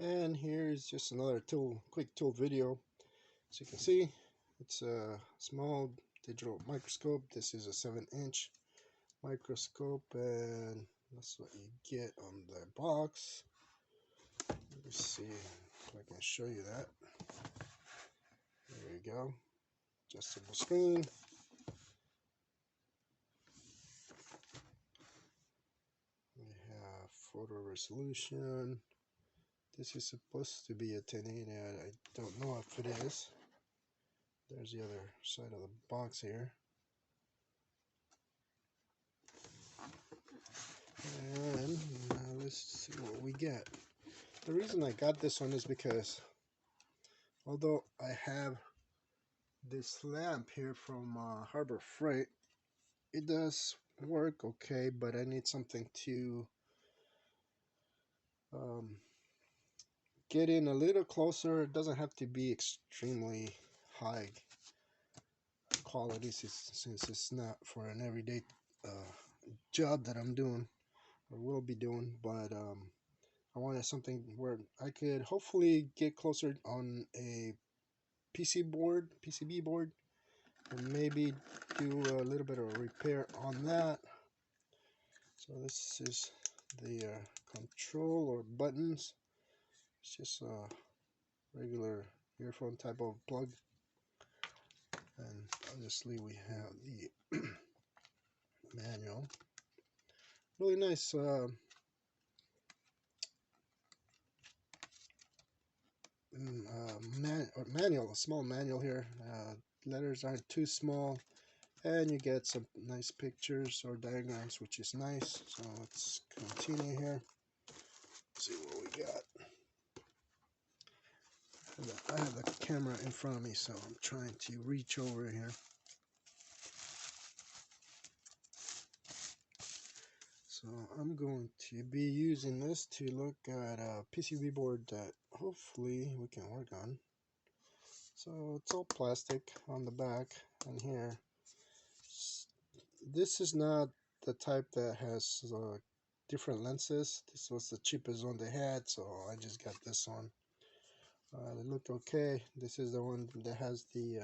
And here is just another quick tool video. As you can see, it's a small digital microscope. This is a 7-inch microscope, and that's what you get on the box. Let me see if I can show you that. There you go. Adjustable screen. We have photo resolution. This is supposed to be a 1080. I don't know if it is. There's the other side of the box here. And now let's see what we get. The reason I got this one is because although I have this lamp here from Harbor Freight, it does work okay, but I need something to get in a little closer. It doesn't have to be extremely high quality since it's not for an everyday job that I'm doing or will be doing, but I wanted something where I could hopefully get closer on a PCB board, and maybe do a little bit of repair on that. So this is the control or buttons. It's just a regular earphone type of plug, and obviously we have the manual. Really nice manual, a small manual here. Letters aren't too small, and you get some nice pictures or diagrams, which is nice. So let's continue here. Let's see what we got. I have the camera in front of me, so I'm trying to reach over here. So I'm going to be using this to look at a PCB board that hopefully we can work on. So it's all plastic on the back and here. This is not the type that has different lenses. This was the cheapest one they had, so I just got this one. They look okay. This is the one that has the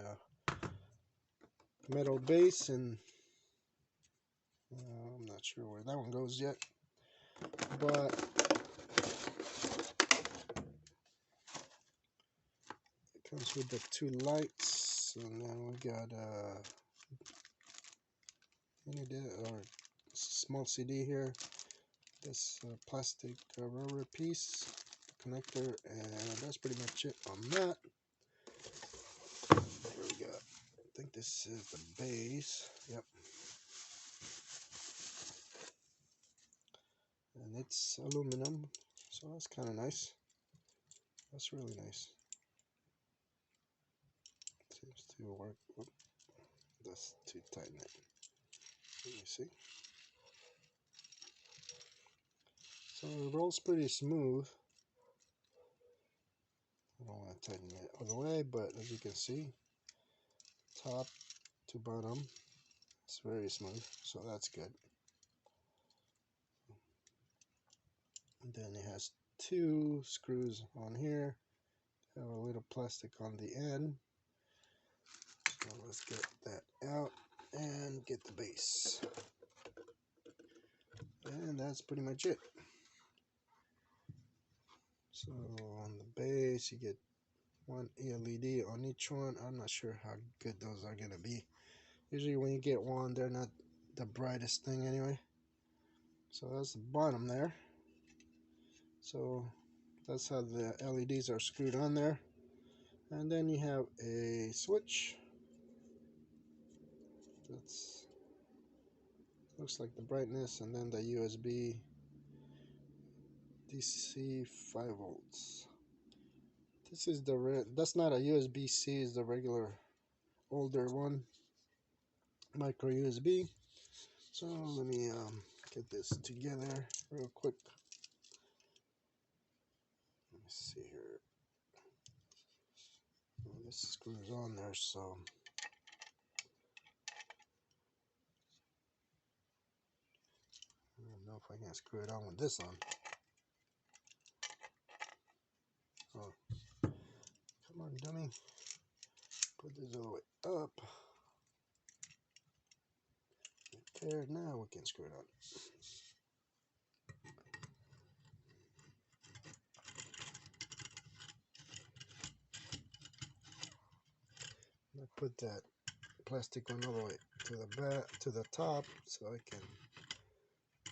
metal base, and I'm not sure where that one goes yet, but it comes with the two lights, and then we got or small CD here, this plastic rubber piece connector, and that's pretty much it on that. Here we go. I think this is the base. Yep. And it's aluminum, so that's kind of nice. That's really nice. Seems to work. Oop, that's too tight now. Let me see. So it rolls pretty smooth. I don't want to tighten it all the way, but as you can see, top to bottom, it's very smooth, so that's good. And then it has two screws on here, have a little plastic on the end. So let's get that out and get the base. And that's pretty much it. So on the base you get one LED on each one. I'm not sure how good those are going to be. Usually when you get one, they're not the brightest thing anyway. So that's the bottom there. So that's how the LEDs are screwed on there. And then you have a switch. That's looks like the brightness, and then the USB DC 5 volts. This is the that's not a USB-C, is the regular older one, micro USB. So let me get this together real quick. Let me see here. Well, this screws on there, so I don't know if I can screw it on with this on. coming. Put this all the way up. Right there. Now we can screw it on. I put that plastic one all the way to the back, to the top, so I can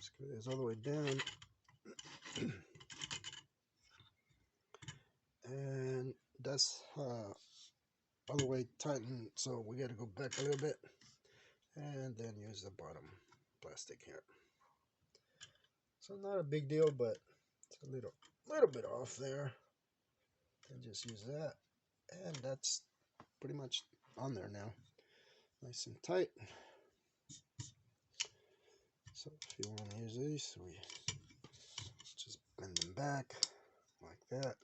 screw this all the way down. And that's all the way tightened, so we got to go back a little bit and then use the bottom plastic here. So not a big deal, but it's a little bit off there. And just use that, and that's pretty much on there now, nice and tight. So if you want to use these, we just bend them back like that.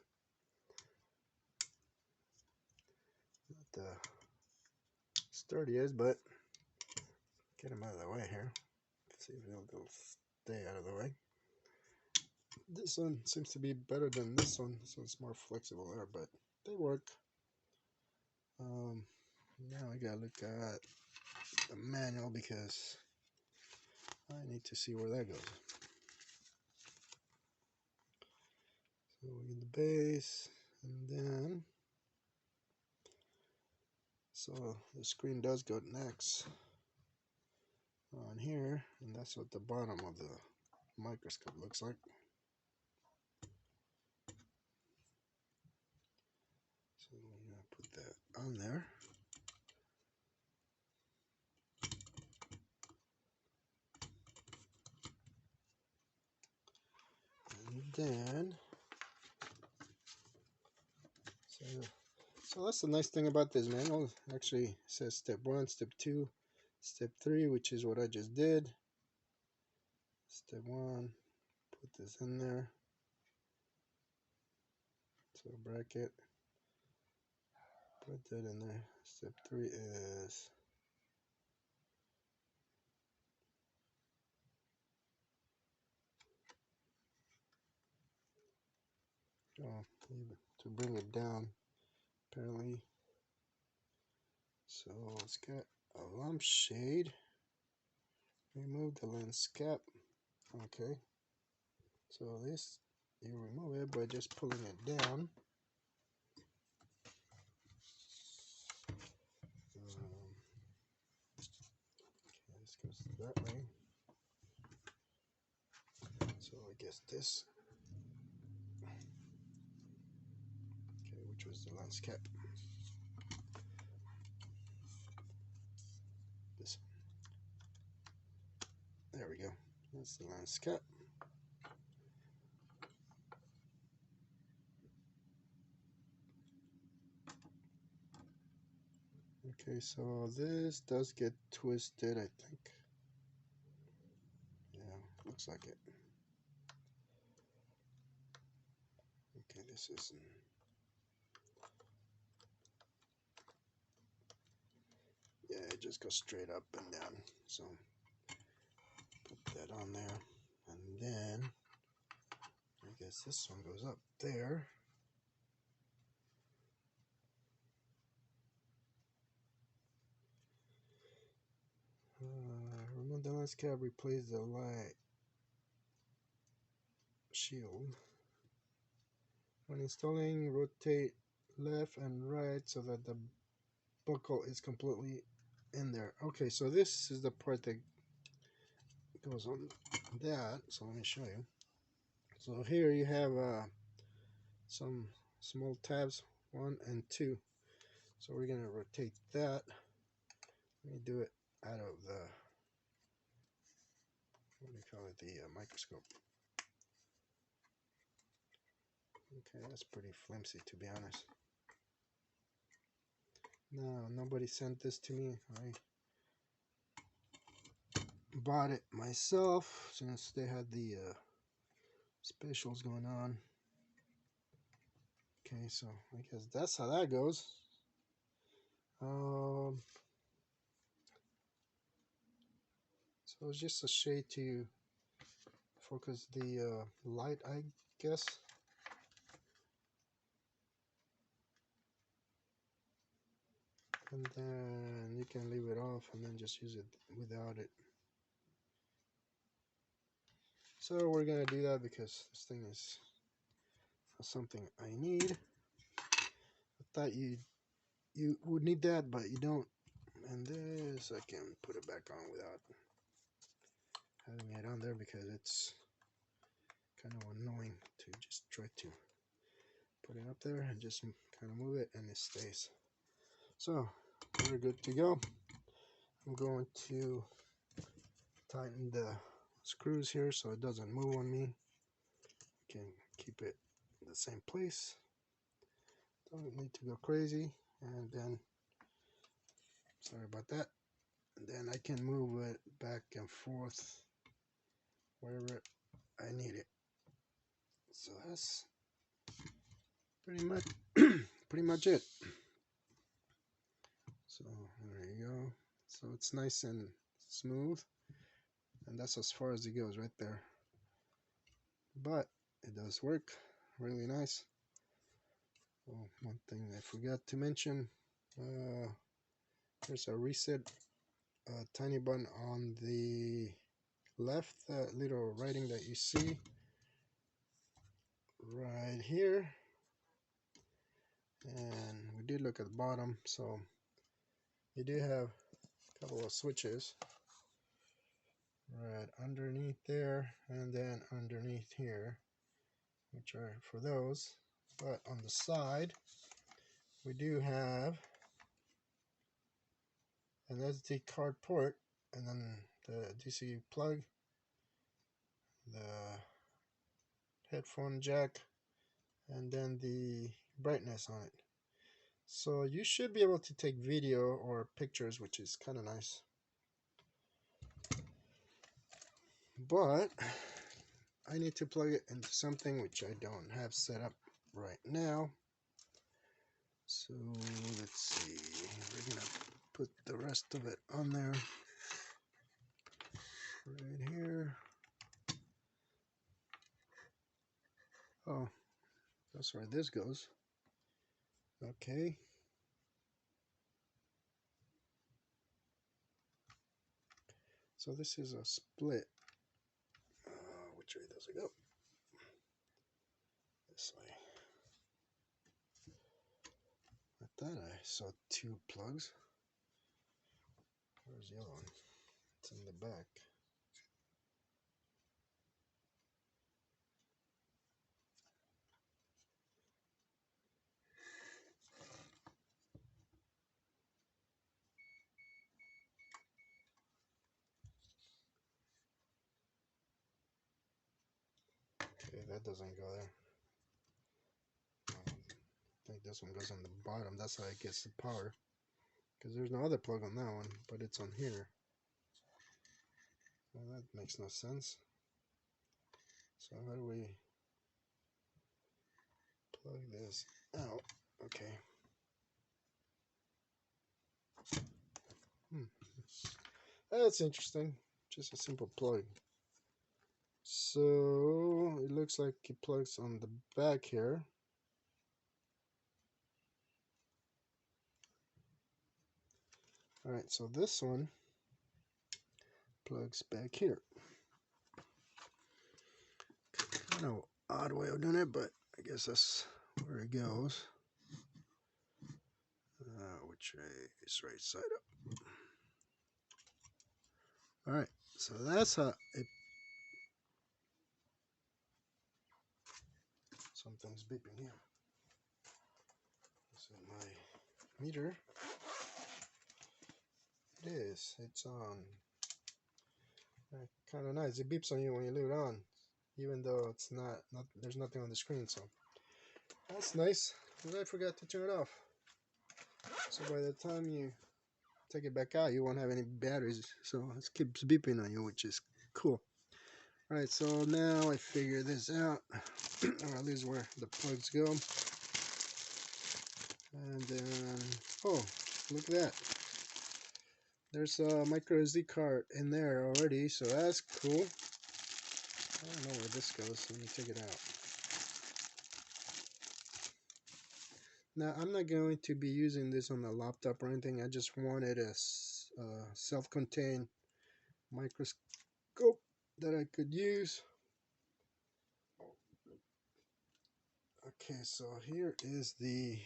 Not the sturdiest, but get them out of the way here. See if they'll stay out of the way. This one seems to be better than this one. This one's more flexible there, but they work. Now I gotta look at the manual because I need to see where that goes. So we get the base, and then so the screen does go next on here, and that's what the bottom of the microscope looks like. So we're gonna put that on there. And then so that's the nice thing about this manual. It actually says step 1, step 2, step 3, which is what I just did. Step 1, put this in there. So bracket, put that in there. Step 3 is to bring it down, apparently. So it's got a lampshade. Remove the lens cap. Okay. So this, you remove it by just pulling it down. Okay, this goes that way. So I guess this. Okay, which was the lens cap. This. There we go. That's the lens cap. Okay, so this does get twisted, I think. Yeah, looks like it. Okay, this isn't. Yeah, it just goes straight up and down. So put that on there, and then I guess this one goes up there. Remove the lens cap, replace the light shield. When installing, rotate left and right so that the buckle is completely in there. Okay, so this is the part that goes on that. So let me show you. So here you have some small tabs, 1 and 2. So we're gonna rotate that. Let me do it out of the, what do you call it, the microscope. Okay, that's pretty flimsy, to be honest. No, nobody sent this to me. I bought it myself since they had the specials going on. Okay, so I guess that's how that goes. So it's just a shade to focus the light, I guess. and then you can leave it off and then just use it without it. So we're gonna do that because this thing is something I need. I thought you would need that, but you don't. And this I can put it back on without having it on there because it's kind of annoying to just try to put it up there and just kind of move it and it stays. So we're good to go. I'm going to tighten the screws here so it doesn't move on me. I can keep it in the same place. Don't need to go crazy. And then, sorry about that. And then I can move it back and forth wherever I need it. So that's pretty much it. So there you go. So it's nice and smooth, and that's as far as it goes right there. But it does work really nice. Oh, one thing I forgot to mention, there's a reset tiny button on the left, little writing that you see right here. And we did look at the bottom, so you do have a couple of switches right underneath there and then underneath here, which are for those. But on the side we do have an SD card port, and then the DC plug, the headphone jack, and then the brightness on it. So you should be able to take video or pictures, which is kind of nice. But I need to plug it into something which I don't have set up right now. So let's see, we're gonna put the rest of it on there right here. Oh, that's where this goes. Okay. So this is a split. Which way does it go? This way. I thought I saw two plugs. Where's the other one? It's in the back. Okay, that doesn't go there. I think this one goes on the bottom. That's how it gets the power. Because there's no other plug on that one, but it's on here. Well, that makes no sense. So how do we plug this out? Okay. That's interesting. Just a simple plug. So it looks like it plugs on the back here. Alright, so this one plugs back here. Kind of odd way of doing it, but I guess that's where it goes. Which way is right side up? Alright, so that's how it. Something's beeping here. Is it my meter? It is. It's on. Kind of nice. It beeps on you when you leave it on, even though it's not. There's nothing on the screen, so that's nice. But I forgot to turn it off. So by the time you take it back out, you won't have any batteries. So it keeps beeping on you, which is cool. Alright, so now I figure this out. Or at least where the plugs go. And then, oh, look at that. There's a micro SD card in there already, so that's cool. I don't know where this goes. Let me take it out. Now, I'm not going to be using this on a laptop or anything. I just wanted a self-contained microscope that I could use. Okay, so here is the...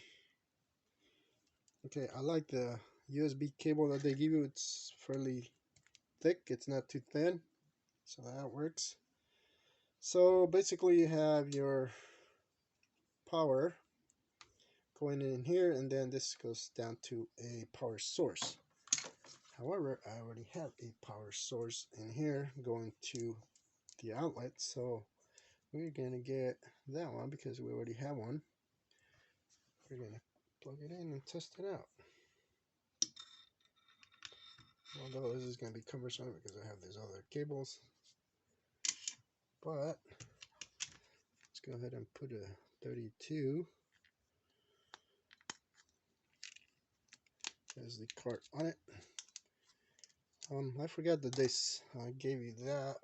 Okay, I like the USB cable that they give you. It's fairly thick. It's not too thin. So that works. So basically you have your power going in here, and then this goes down to a power source. However, I already have a power source in here going to the outlet, so we're going to get that one because we already have one. We're going to plug it in and test it out. Although this is going to be cumbersome because I have these other cables. But let's go ahead and put a 32 SD card on it. I forgot that I gave you that.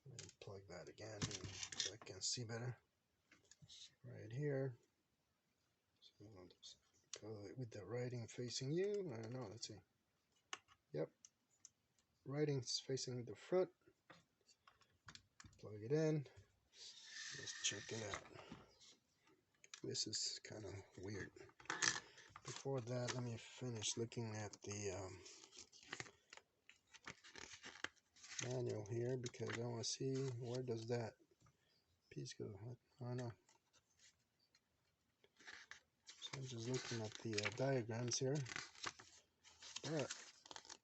Let me plug that again so I can see better. Right here. So I'll just go with the writing facing you. I don't know, let's see. Yep. Writing's facing the front. Plug it in. Let's check it out. This is kind of weird. Before that, let me finish looking at the manual here because I want to see where does that piece go. I don't know. So I'm just looking at the diagrams here, but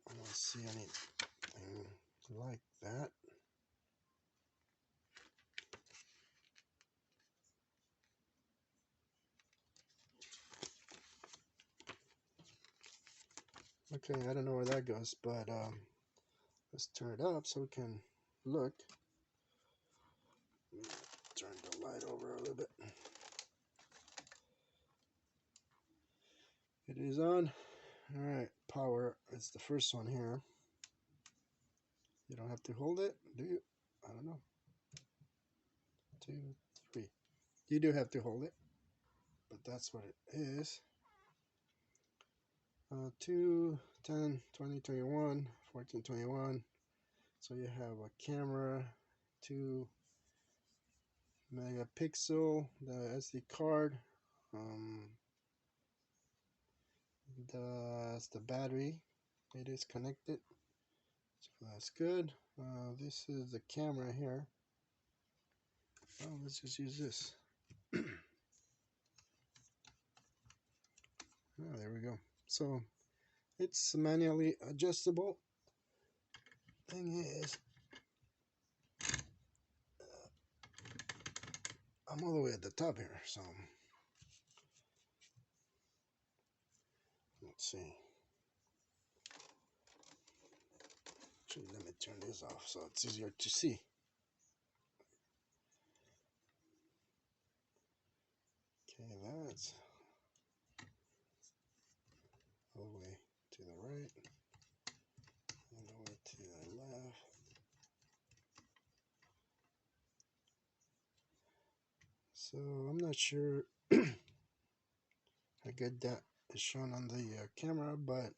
I don't see anything like that. Okay, I don't know where that goes, but let's turn it up so we can look. Turn the light over a little bit. It is on. Alright, power. It's the first one here. You don't have to hold it, do you? I don't know. 2, 3. You do have to hold it, but that's what it is. 2, 10, 20, 21, 14, 21. So you have a camera, 2 megapixel, the SD card, that's the battery. It is connected, so that's good. This is the camera here. Oh, let's just use this. Oh, there we go. So it's manually adjustable. Thing is, I'm all the way at the top here, so let's see. Actually, let me turn this off so it's easier to see. Okay, that's all the way to the right and all the way to the left. So I'm not sure how good that is shown on the camera, but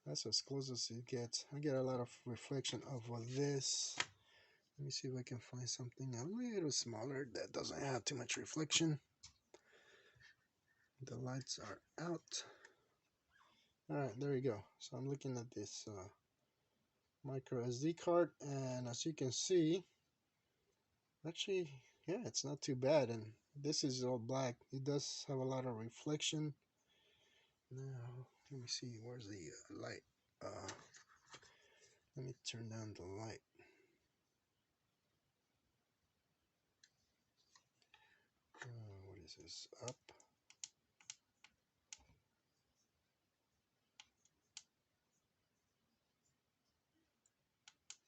that's as close as it gets. I get a lot of reflection of this. Let me see if I can find something a little smaller that doesn't have too much reflection. The lights are out. Alright, there you go. So I'm looking at this micro SD card, and as you can see, actually, yeah, it's not too bad. And this is all black. It does have a lot of reflection. Now, let me see, where's the light? Let me turn down the light. What is this? Up.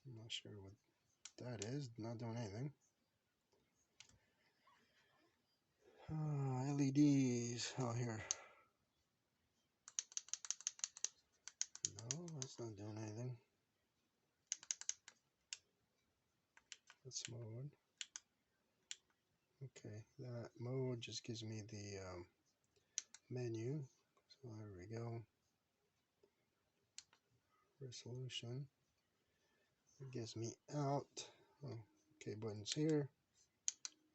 I'm not sure what that is. Not doing anything. LEDs. Oh, here. No, that's not doing anything. That's mode. Okay, that mode just gives me the menu. So there we go. Resolution. It gives me out. Oh, okay, buttons here.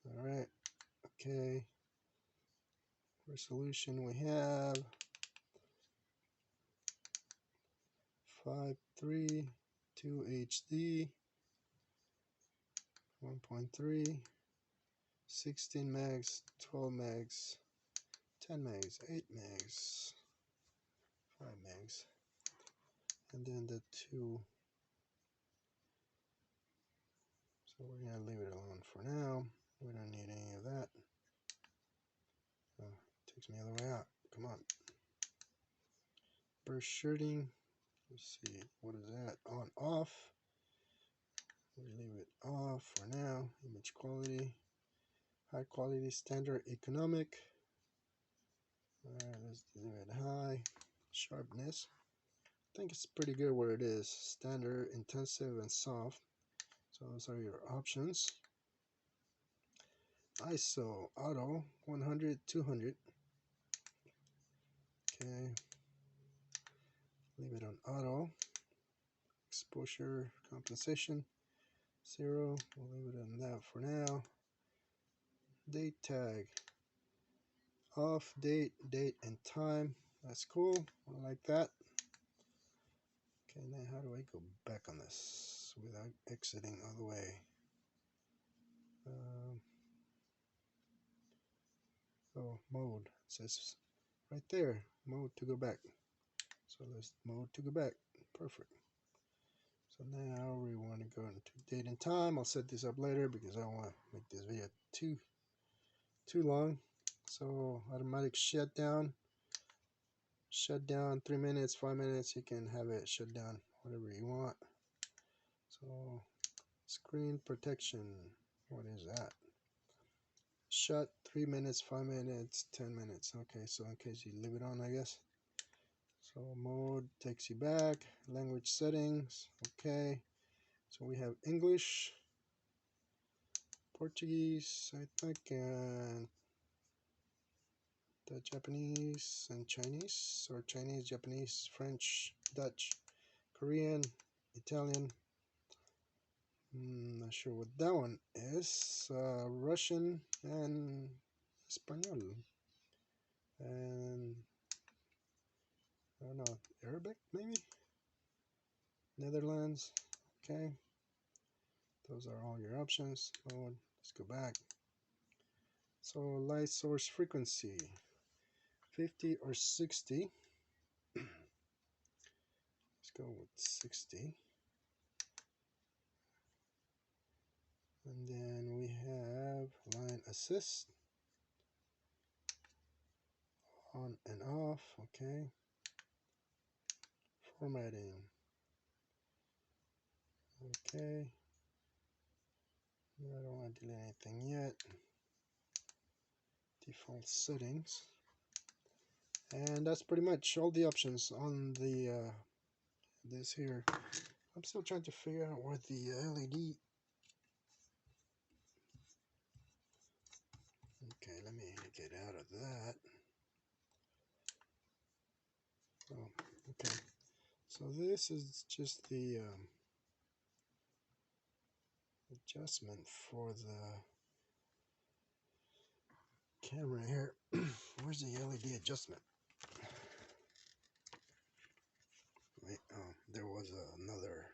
All right. Okay. Resolution we have 5.3, 2 HD, 1.3, 16 megs, 12 megs, 10 megs, 8 megs, 5 megs, and then the 2. So we're going to leave it alone for now. We don't need any of that. Oh, takes me all the way out. Come on. Burst shooting. Let's see. What is that? On, off. We leave it off for now. Image quality. High quality, standard, economic. Alright, let's leave it high. Sharpness. I think it's pretty good where it is. Standard, intensive, and soft. So those are your options. ISO, auto, 100, 200. Okay. Leave it on auto. Exposure, compensation, 0. We'll leave it on that for now. Date tag. Off, date, and time. That's cool. I like that. Okay, now how do I go back on this without exiting all the way? Oh, mode. It says right there, mode to go back. So let's mode to go back. Perfect. So now we want to go into date and time. I'll set this up later because I don't want to make this video too long. So automatic shutdown. Shut down 3 minutes, 5 minutes. You can have it shut down whatever you want. So screen protection. What is that? Shut 3 minutes, 5 minutes, 10 minutes. Okay, so in case you leave it on, I guess. So mode takes you back. Language settings. Okay. So we have English, Portuguese, I think, and the Japanese and Chinese, or Chinese, Japanese, French, Dutch, Korean, Italian. Not sure what that one is. Russian and Espanol. And I don't know, Arabic maybe? Netherlands. Okay. Those are all your options. Oh, let's go back. So light source frequency 50 or 60. Let's go with 60. And then we have line assist on and off. Okay. Formatting. Okay. I don't want to delete anything yet. Default settings. And that's pretty much all the options on the this here. I'm still trying to figure out where the LED. Okay, let me get out of that. Oh, okay. So this is just the adjustment for the camera here. Where's the LED adjustment? Wait, oh, there was another.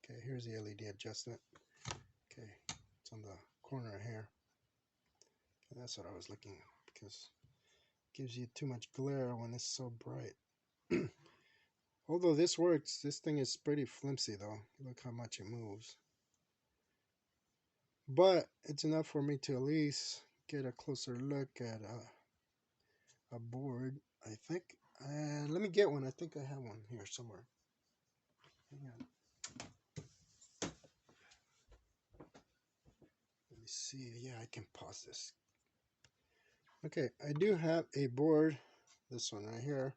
Okay, here's the LED adjustment. Okay, it's on the corner here. And that's what I was looking at, because it gives you too much glare when it's so bright. Although this works, this thing is pretty flimsy though. Look how much it moves. But it's enough for me to at least get a closer look at a board, I think. And let me get one. I think I have one here somewhere. Hang on. Let me see. Yeah, I can pause this. Okay, I do have a board. This one right here.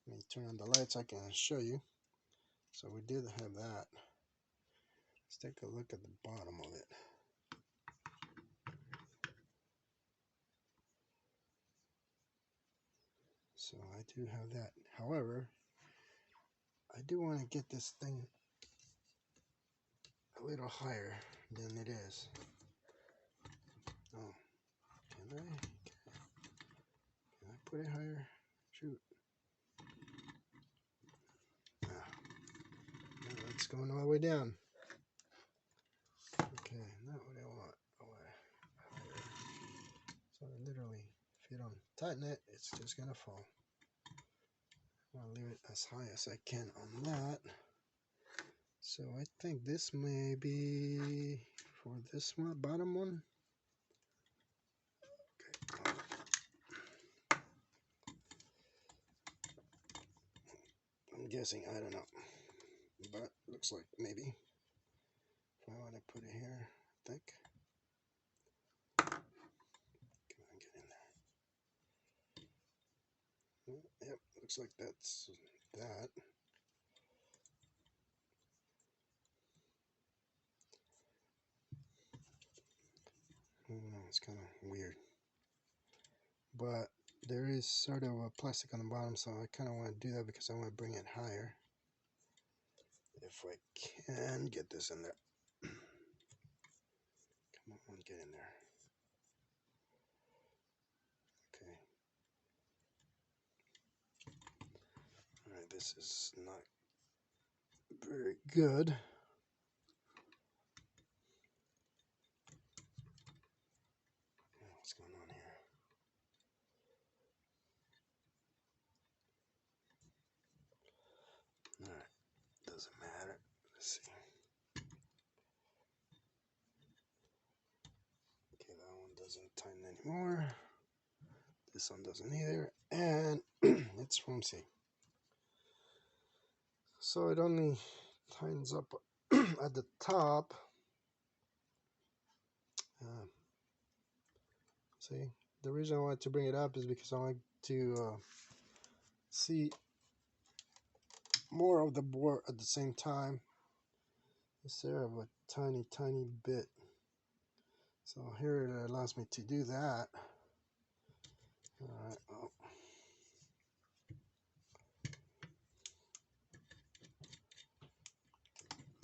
Let me turn on the lights. I can show you. So we did have that. Let's take a look at the bottom of it. So I do have that. However, I do want to get this thing a little higher than it is. Oh, can I put it higher? Shoot. Ah, no, it's going all the way down. Okay, not what I want. I want it higher. So literally, if you don't tighten it, it's just gonna fall. I'll leave it as high as I can on that. So I think this may be for this one, bottom one. Okay. I'm guessing, I don't know, but looks like maybe. If I want to put it here, I think. Come on, get in there. Yep, looks like that's that. I don't know, it's kind of weird. But there is sort of a plastic on the bottom, so I kind of want to do that because I want to bring it higher. If I can get this in there. Come on, get in there. Okay. Alright, this is not very good. What's going on here? Alright, doesn't matter. Let's see. Okay, that one doesn't tighten anymore. This one doesn't either. And it's from C. So it only tightens up at the top. See, the reason I wanted to bring it up is because I like to see more of the board at the same time instead of a tiny bit. So here it allows me to do that. Alright, well,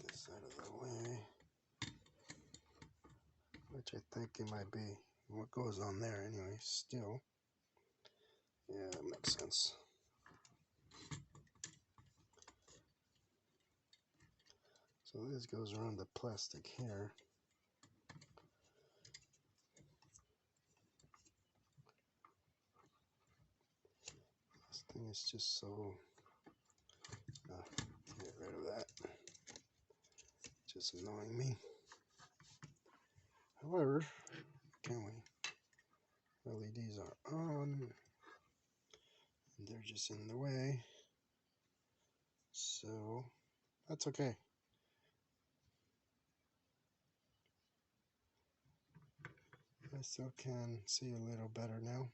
this out of the way, which I think it might be what goes on there anyway. Still, yeah, that makes sense. So this goes around the plastic here. This thing is just so get rid of that. Just annoying me. However, can we? LEDs are on. And they're just in the way. So that's okay. I still can see a little better now.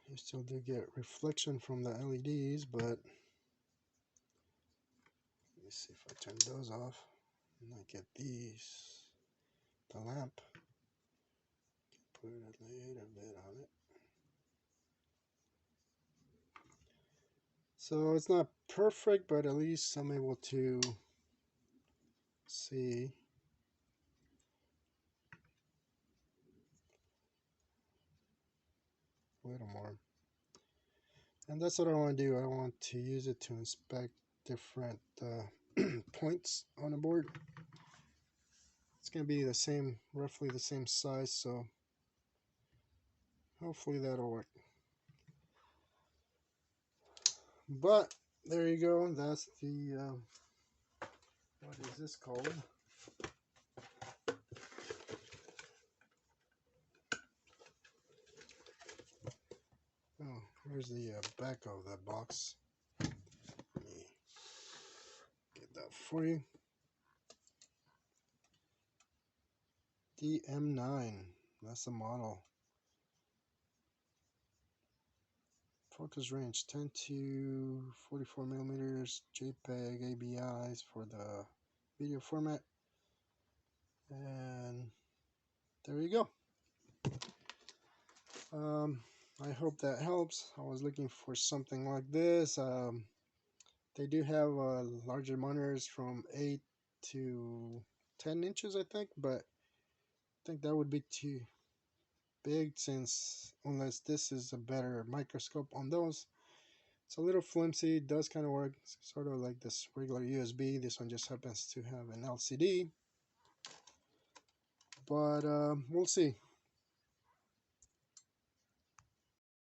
You still do get reflection from the LEDs, but let me see if I turn those off and I get these, the lamp, put a little bit on it. So it's not perfect, but at least I'm able to see. A little more. And that's what I want to do. I want to use it to inspect different points on the board. It's going to be the same, roughly the same size, so hopefully that'll work. But there you go. That's the what is this called? Oh, here's the back of the box. Let me get that for you. DM9. That's the model. Focus range 10 to 44 millimeters, JPEG, ABIs for the video format, and there you go. I hope that helps. I was looking for something like this. They do have larger monitors from 8 to 10 inches, I think, but I think that would be too big, since unless this is a better microscope on those. It's a little flimsy, it does kind of work, it's sort of like this regular USB. This one just happens to have an LCD, but we'll see.